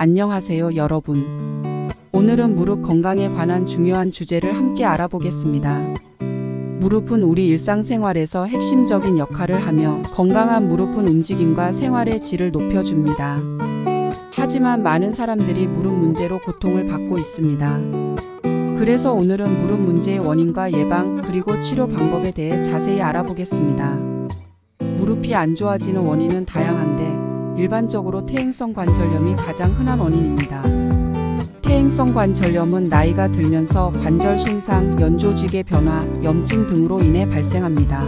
안녕하세요 여러분. 오늘은 무릎 건강에 관한 중요한 주제를 함께 알아보겠습니다. 무릎은 우리 일상생활에서 핵심적인 역할을 하며 건강한 무릎은 움직임과 생활의 질을 높여줍니다. 하지만 많은 사람들이 무릎 문제로 고통을 받고 있습니다. 그래서 오늘은 무릎 문제의 원인과 예방 그리고 치료 방법에 대해 자세히 알아보겠습니다. 무릎이 안 좋아지는 원인은 다양한데 일반적으로 퇴행성 관절염이 가장 흔한 원인입니다. 퇴행성 관절염은 나이가 들면서 관절 손상, 연조직의 변화, 염증 등으로 인해 발생합니다.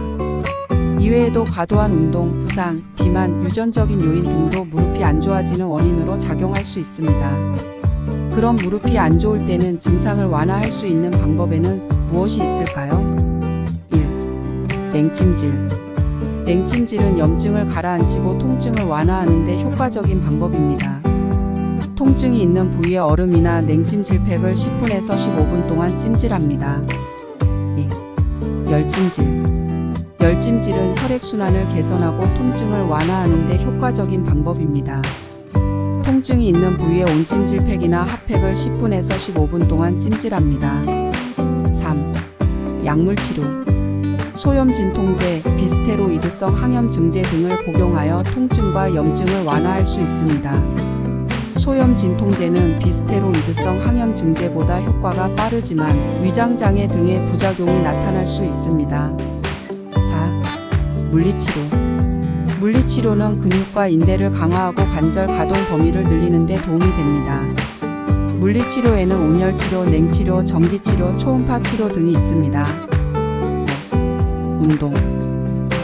이외에도 과도한 운동, 부상, 비만, 유전적인 요인 등도 무릎이 안 좋아지는 원인으로 작용할 수 있습니다. 그럼 무릎이 안 좋을 때는 증상을 완화할 수 있는 방법에는 무엇이 있을까요? 1. 냉찜질. 냉찜질은 염증을 가라앉히고 통증을 완화하는 데 효과적인 방법입니다. 통증이 있는 부위에 얼음이나 냉찜질팩을 10분에서 15분 동안 찜질합니다. 2. 열찜질. 열찜질은 혈액순환을 개선하고 통증을 완화하는 데 효과적인 방법입니다. 통증이 있는 부위에 온찜질팩이나 핫팩을 10분에서 15분 동안 찜질합니다. 3. 약물치료. 소염 진통제, 비스테로이드성 항염 증제 등을 복용하여 통증과 염증을 완화할 수 있습니다. 소염 진통제는 비스테로이드성 항염 증제보다 효과가 빠르지만 위장장애 등의 부작용이 나타날 수 있습니다. 4. 물리치료. 물리치료는 근육과 인대를 강화하고 관절 가동 범위를 늘리는 데 도움이 됩니다. 물리치료에는 온열치료, 냉치료, 전기치료, 초음파 치료 등이 있습니다. 운동.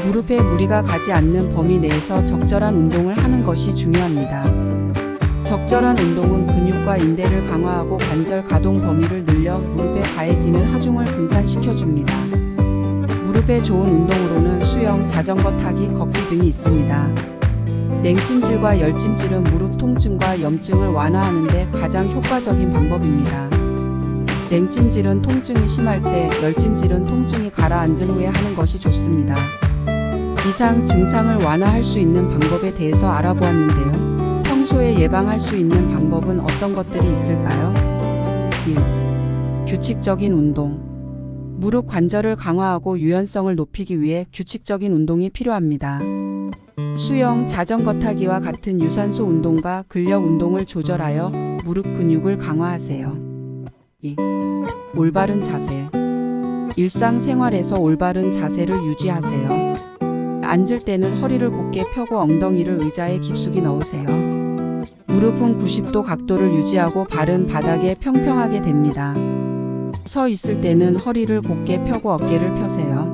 무릎에 무리가 가지 않는 범위 내에서 적절한 운동을 하는 것이 중요합니다. 적절한 운동은 근육과 인대를 강화하고 관절 가동 범위를 늘려 무릎에 가해지는 하중을 분산시켜줍니다. 무릎에 좋은 운동으로는 수영, 자전거 타기, 걷기 등이 있습니다. 냉찜질과 열찜질은 무릎 통증과 염증을 완화하는 데 가장 효과적인 방법입니다. 냉찜질은 통증이 심할 때, 열찜질은 통증이 가라앉은 후에 하는 것이 좋습니다. 이상 증상을 완화할 수 있는 방법에 대해서 알아보았는데요. 평소에 예방할 수 있는 방법은 어떤 것들이 있을까요? 1. 규칙적인 운동. 무릎 관절을 강화하고 유연성을 높이기 위해 규칙적인 운동이 필요합니다. 수영, 자전거 타기와 같은 유산소 운동과 근력 운동을 조절하여 무릎 근육을 강화하세요. 2. 올바른 자세. 일상생활에서 올바른 자세를 유지하세요. 앉을 때는 허리를 곧게 펴고 엉덩이를 의자에 깊숙이 넣으세요. 무릎은 90도 각도를 유지하고 발은 바닥에 평평하게 댑니다. 서 있을 때는 허리를 곧게 펴고 어깨를 펴세요.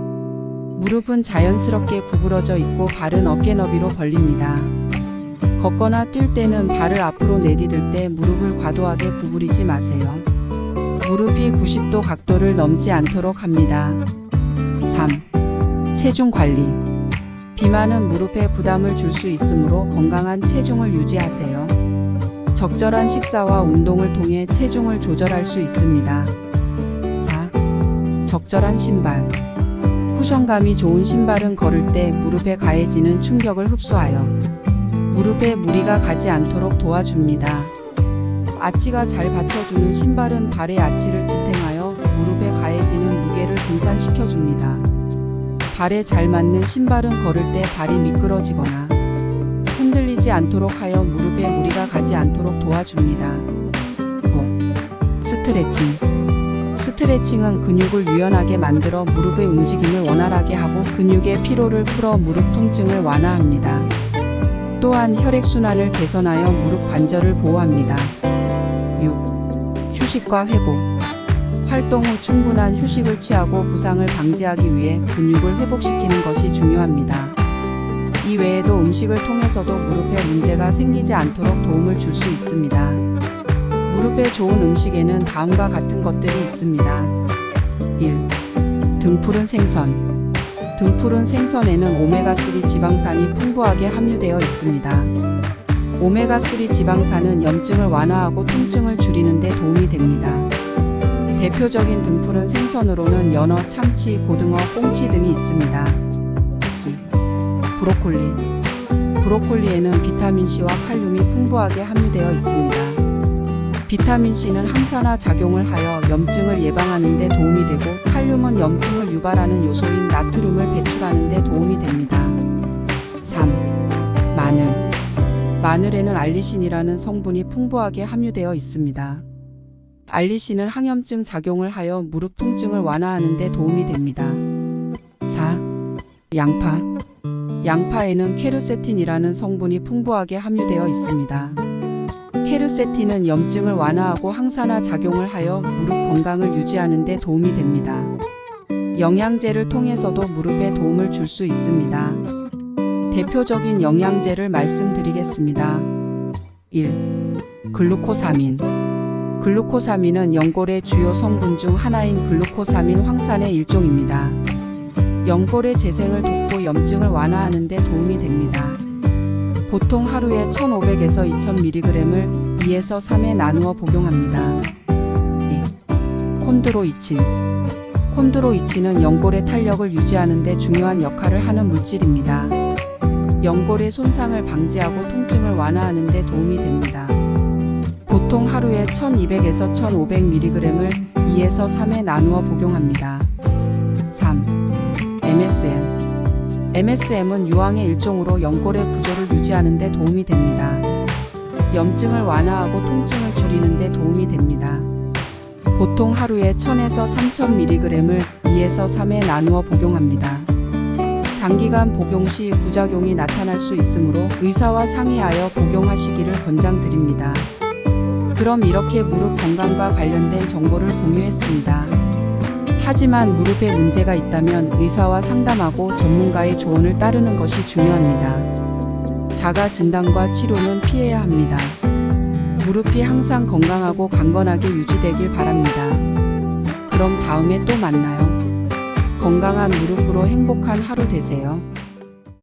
무릎은 자연스럽게 구부러져 있고 발은 어깨 너비로 벌립니다. 걷거나 뛸 때는 발을 앞으로 내디딜 때 무릎을 과도하게 구부리지 마세요. 무릎이 90도 각도를 넘지 않도록 합니다. 3. 체중 관리. 비만은 무릎에 부담을 줄 수 있으므로 건강한 체중을 유지하세요. 적절한 식사와 운동을 통해 체중을 조절할 수 있습니다. 4. 적절한 신발. 쿠션감이 좋은 신발은 걸을 때 무릎에 가해지는 충격을 흡수하여 무릎에 무리가 가지 않도록 도와줍니다. 아치가 잘 받쳐주는 신발은 발의 아치를 지탱하여 무릎에 가해지는 무게를 분산시켜줍니다. 발에 잘 맞는 신발은 걸을 때 발이 미끄러지거나 흔들리지 않도록 하여 무릎에 무리가 가지 않도록 도와줍니다. 5. 스트레칭. 스트레칭은 근육을 유연하게 만들어 무릎의 움직임을 원활하게 하고 근육의 피로를 풀어 무릎 통증을 완화합니다. 또한 혈액순환을 개선하여 무릎 관절을 보호합니다. 6. 휴식과 회복. 활동 후 충분한 휴식을 취하고 부상을 방지하기 위해 근육을 회복시키는 것이 중요합니다. 이 외에도 음식을 통해서도 무릎에 문제가 생기지 않도록 도움을 줄 수 있습니다. 무릎에 좋은 음식에는 다음과 같은 것들이 있습니다. 1. 등푸른 생선. 등푸른 생선에는 오메가3 지방산이 풍부하게 함유되어 있습니다. 오메가3 지방산은 염증을 완화하고 통증을 줄이는 데 도움이 됩니다. 대표적인 등푸른 생선으로는 연어, 참치, 고등어, 꽁치 등이 있습니다. 2. 브로콜리. 브로콜리에는 비타민C와 칼륨이 풍부하게 함유되어 있습니다. 비타민C는 항산화 작용을 하여 염증을 예방하는 데 도움이 되고, 칼륨은 염증을 유발하는 요소인 나트륨을 배출하는 데 도움이 됩니다. 3. 마늘. 마늘에는 알리신이라는 성분이 풍부하게 함유되어 있습니다. 알리신은 항염증 작용을 하여 무릎 통증을 완화하는 데 도움이 됩니다. 4. 양파. 양파에는 케르세틴이라는 성분이 풍부하게 함유되어 있습니다. 케르세틴은 염증을 완화하고 항산화 작용을 하여 무릎 건강을 유지하는 데 도움이 됩니다. 영양제를 통해서도 무릎에 도움을 줄 수 있습니다. 대표적인 영양제를 말씀드리겠습니다. 1. 글루코사민. 글루코사민은 연골의 주요 성분 중 하나인 글루코사민 황산의 일종입니다. 연골의 재생을 돕고 염증을 완화하는 데 도움이 됩니다. 보통 하루에 1500에서 2000mg을 2에서 3에 나누어 복용합니다. 2. 콘드로이친. 콘드로이친은 연골의 탄력을 유지하는 데 중요한 역할을 하는 물질입니다. 연골의 손상을 방지하고 통증을 완화하는 데 도움이 됩니다. 보통 하루에 1200에서 1500mg을 2에서 3에 나누어 복용합니다. 3. MSM. MSM은 유황의 일종으로 연골의 구조를 유지하는 데 도움이 됩니다. 염증을 완화하고 통증을 줄이는 데 도움이 됩니다. 보통 하루에 1000에서 3000mg을 2에서 3에 나누어 복용합니다. 장기간 복용 시 부작용이 나타날 수 있으므로 의사와 상의하여 복용하시기를 권장드립니다. 그럼 이렇게 무릎 건강과 관련된 정보를 공유했습니다. 하지만 무릎에 문제가 있다면 의사와 상담하고 전문가의 조언을 따르는 것이 중요합니다. 자가 진단과 치료는 피해야 합니다. 무릎이 항상 건강하고 강건하게 유지되길 바랍니다. 그럼 다음에 또 만나요. 건강한 무릎으로 행복한 하루 되세요.